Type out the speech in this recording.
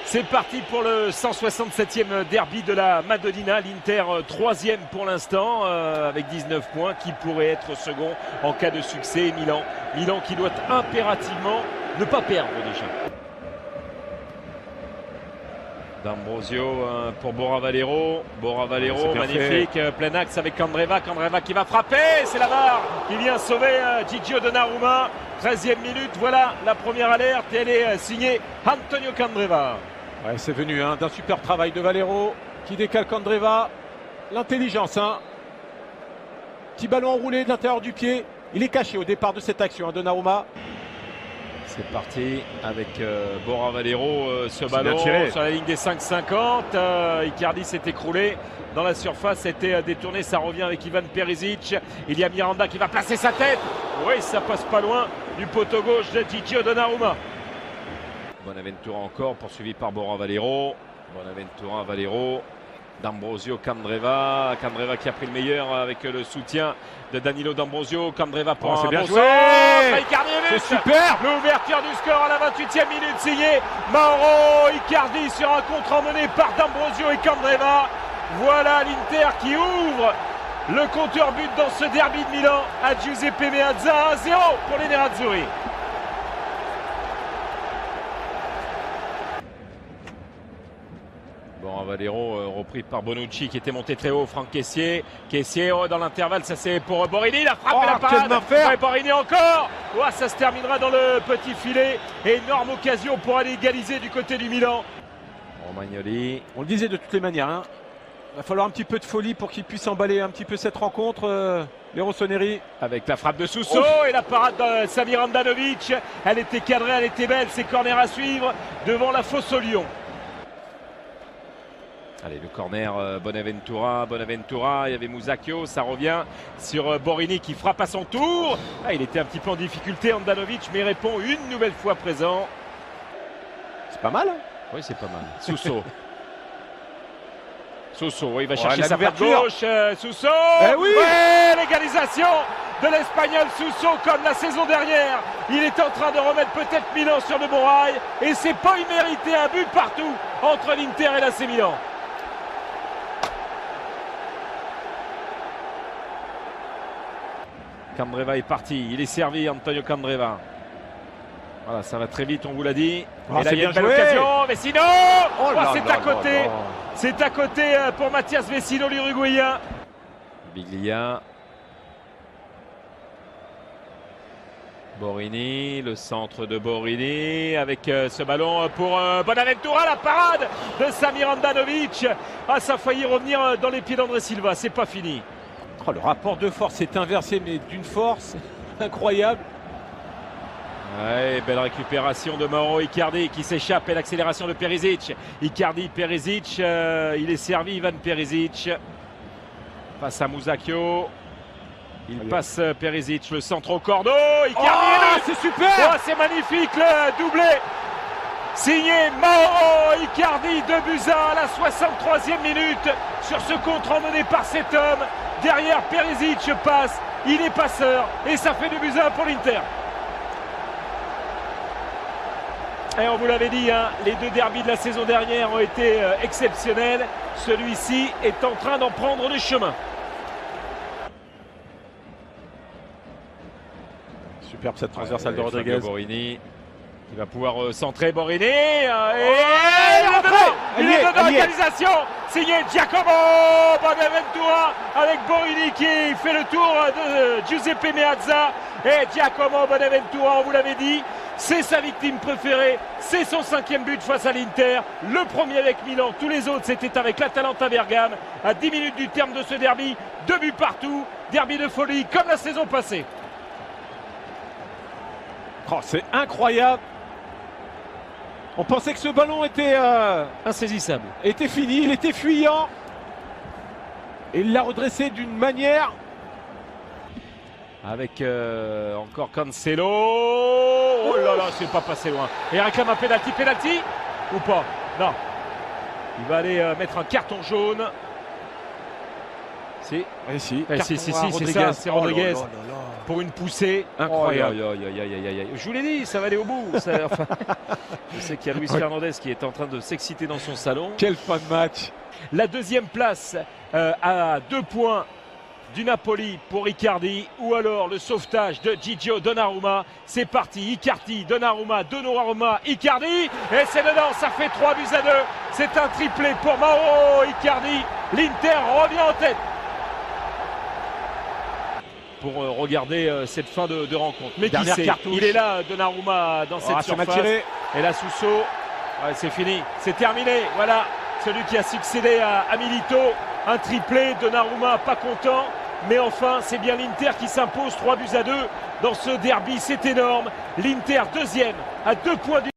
C'est parti pour le 167e derby de la Madonnina. L'Inter 3e pour l'instant avec 19 points, qui pourrait être second en cas de succès. Milan qui doit impérativement ne pas perdre déjà. D'Ambrosio pour Borja Valero. Magnifique, plein axe avec Candreva qui va frapper. C'est la barre qui vient sauver Gigio Donnarumma. 13e minute, voilà la première alerte. Elle est signée Antonio Candreva. Ouais, c'est venu d'un super travail de Valero qui décale Candreva. L'intelligence, petit ballon enroulé de l'intérieur du pied. Il est caché au départ de cette action, Donnarumma. C'est parti avec Borja Valero, ce ballon sur la ligne des 5,50. Icardi s'est écroulé dans la surface, c'était détourné, ça revient avec Ivan Perisic. Il y a Miranda qui va placer sa tête. Oui, ça passe pas loin du poteau gauche de Gigio Donnarumma. Bonaventura encore, poursuivi par Borja Valero. Valero. D'Ambrosio, Candreva qui a pris le meilleur avec le soutien de Danilo D'Ambrosio. Candreva pour un bien bon joué. C'est super. L'ouverture du score à la 28e minute, signé Mauro Icardi sur un contre emmené par D'Ambrosio et Candreva. Voilà l'Inter qui ouvre le compteur but dans ce derby de Milan à Giuseppe Meazza. 1-0 pour les Nerazzurri. Valero repris par Bonucci qui était monté très haut. Franck Kessié dans l'intervalle, ça c'est pour Borini, la frappe et la parade. Borini encore. Ça se terminera dans le petit filet. Énorme occasion pour aller égaliser du côté du Milan. Romagnoli. On le disait de toutes les manières, il va falloir un petit peu de folie pour qu'il puisse emballer un petit peu cette rencontre. Les Rossoneri. Avec la frappe de Suso et la parade de Samir Handanovic. Elle était cadrée, elle était belle. C'est corner à suivre devant la fosse au Lion. Allez, le corner, Bonaventura, il y avait Musacchio, ça revient sur Borini qui frappe à son tour. Il était un petit peu en difficulté, Handanovic, mais répond une nouvelle fois présent. C'est pas mal. Oui, c'est pas mal. Suso, il va chercher sa frappe gauche. Suso, l'égalisation de l'Espagnol Suso comme la saison dernière. Il est en train de remettre peut-être Milan sur de bons rails. Et c'est pas immérité, un but partout entre l'Inter et l'AC Milan. Candreva est parti, il est servi, Antonio Candreva. Voilà, ça va très vite, on vous l'a dit. Et là, il y a une belle occasion, Vecino. C'est à côté. C'est à côté pour Mathias Vecino, l'Uruguayen. Biglia. Borini, le centre de Borini avec ce ballon pour Bonaventura, la parade de Samir Handanovic. Ça a failli revenir dans les pieds d'André Silva, c'est pas fini. Le rapport de force est inversé, mais d'une force incroyable. Ouais, belle récupération de Mauro Icardi qui s'échappe et l'accélération de Perisic. Perisic, il est servi, Ivan Perisic. Face à Musacchio. Il passe Perisic, le centre au cordeau. Icardi, c'est super. C'est magnifique, le doublé. Signé Mauro Icardi de Buza à la 63e minute sur ce contre emmené par cet homme. Derrière, Perisic passe, il est passeur et ça fait 2-1 pour l'Inter. Et on vous l'avait dit, les deux derbys de la saison dernière ont été exceptionnels. Celui-ci est en train d'en prendre le chemin. Superbe cette transversale de Rodriguez. Borini qui va pouvoir centrer Borini. Il est dedans, l'égalisation. Signé Giacomo Bonaventura avec Borini qui fait le tour de Giuseppe Meazza. Et Giacomo Bonaventura, on vous l'avait dit, c'est sa victime préférée. C'est son 5e but face à l'Inter. Le premier avec Milan, tous les autres c'était avec l'Atalanta Bergame. À 10 minutes du terme de ce derby, 2 buts partout. Derby de folie comme la saison passée. C'est incroyable. On pensait que ce ballon était insaisissable. Était fini, il était fuyant. Et il l'a redressé d'une manière. Avec encore Cancelo. Oh là là, c'est pas passé loin. Et il réclame un pénalty ou pas? Non. Il va aller mettre un carton jaune. Si. Si, c'est ça, c'est Rodriguez. pour une poussée incroyable. Je vous l'ai dit, ça va aller au bout. Enfin, je sais qu'il y a Luis Fernandez qui est en train de s'exciter dans son salon. Quelle fin de match. La deuxième place à 2 points du Napoli pour Icardi, ou alors le sauvetage de Gigio Donnarumma. C'est parti, Icardi, Donnarumma, Icardi, et c'est dedans, ça fait 3-2. C'est un triplé pour Mauro Icardi. L'Inter revient en tête. Pour regarder cette fin de rencontre. Mais qui sait, il est là, Donnarumma, dans cette surface. Et là, Suso, c'est fini, c'est terminé. Voilà, celui qui a succédé à Milito. Un triplé, Donnarumma pas content. Mais enfin, c'est bien l'Inter qui s'impose 3-2 dans ce derby. C'est énorme. L'Inter deuxième à 2 points du